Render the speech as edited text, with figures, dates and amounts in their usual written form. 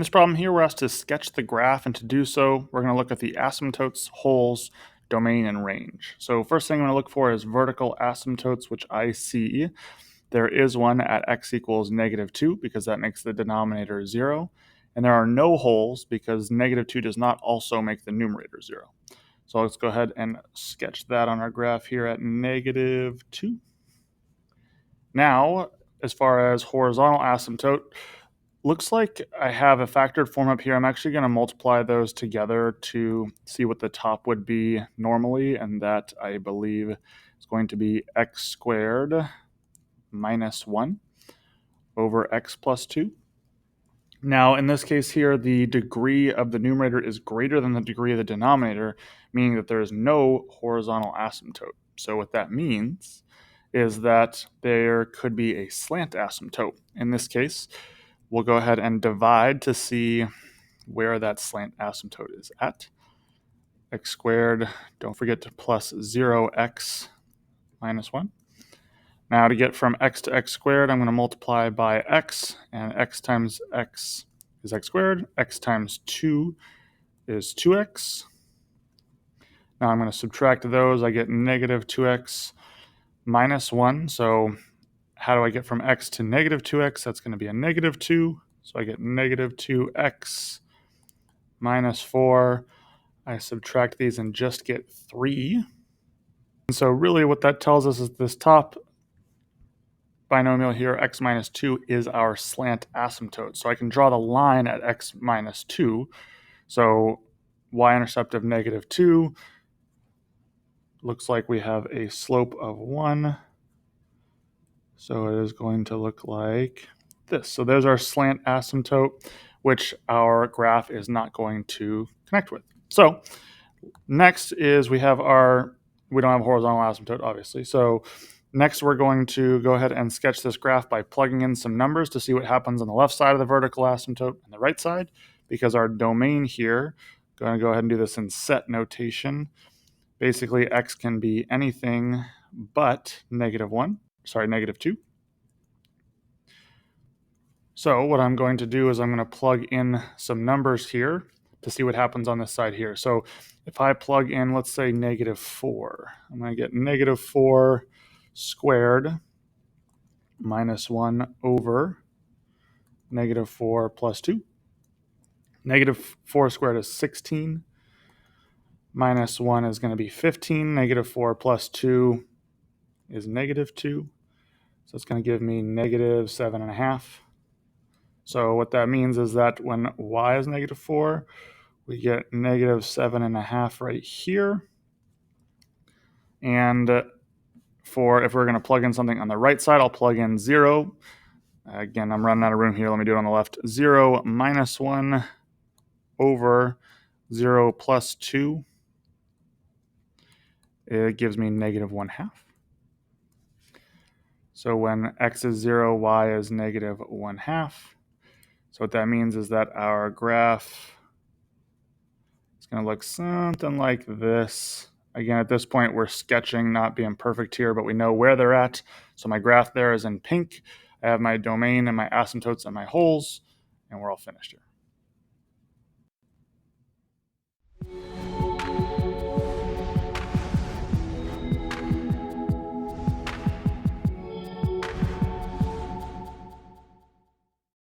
In this problem here, we're asked to sketch the graph, and to do so, we're going to look at the asymptotes, holes, domain, and range. So first thing I'm going to look for is vertical asymptotes, which I see. There is one at x equals -2 because that makes the denominator 0. And there are no holes because -2 does not also make the numerator 0. So let's go ahead and sketch that on our graph here at -2. Now, as far as horizontal asymptote, looks like I have a factored form up here. I'm actually going to multiply those together to see what the top would be normally, and that I believe is going to be x squared minus 1 over x plus 2. Now, in this case here, the degree of the numerator is greater than the degree of the denominator, meaning that there is no horizontal asymptote. So what that means is that there could be a slant asymptote. In this case, we'll go ahead and divide to see where that slant asymptote is at. X squared, don't forget to plus 0x minus 1. Now to get from x to x squared, I'm going to multiply by x, and x times x is x squared. X times 2 is 2x. Now I'm going to subtract those. I get negative 2x minus 1. So how do I get from x to negative 2x? That's going to be a negative 2. So I get negative 2x minus 4. I subtract these and just get 3. And so really what that tells us is this top binomial here, x minus 2, is our slant asymptote. So I can draw the line at x minus 2. So y-intercept of -2 looks like we have a slope of 1. So it is going to look like this. So there's our slant asymptote, which our graph is not going to connect with. So next is we don't have a horizontal asymptote, obviously. So next we're going to go ahead and sketch this graph by plugging in some numbers to see what happens on the left side of the vertical asymptote and the right side, because our domain here, going to go ahead and do this in set notation. Basically, x can be anything but -2. So what I'm going to do is I'm going to plug in some numbers here to see what happens on this side here. So if I plug in, let's say -4, I'm going to get -4 squared minus 1 over -4 plus 2. -4 squared is 16. Minus 1 is going to be 15. -4 plus 2 is -2. So it's going to give me -7.5. So what that means is that when y is -4, we get -7.5 right here. And if we're going to plug in something on the right side, I'll plug in 0. Again, I'm running out of room here. Let me do it on the left. 0 minus 1 over 0 plus 2. It gives me -1/2. So when x is 0, y is -1/2. So what that means is that our graph is going to look something like this. Again, at this point, we're sketching, not being perfect here, but we know where they're at. So my graph there is in pink. I have my domain and my asymptotes and my holes, and we're all finished here.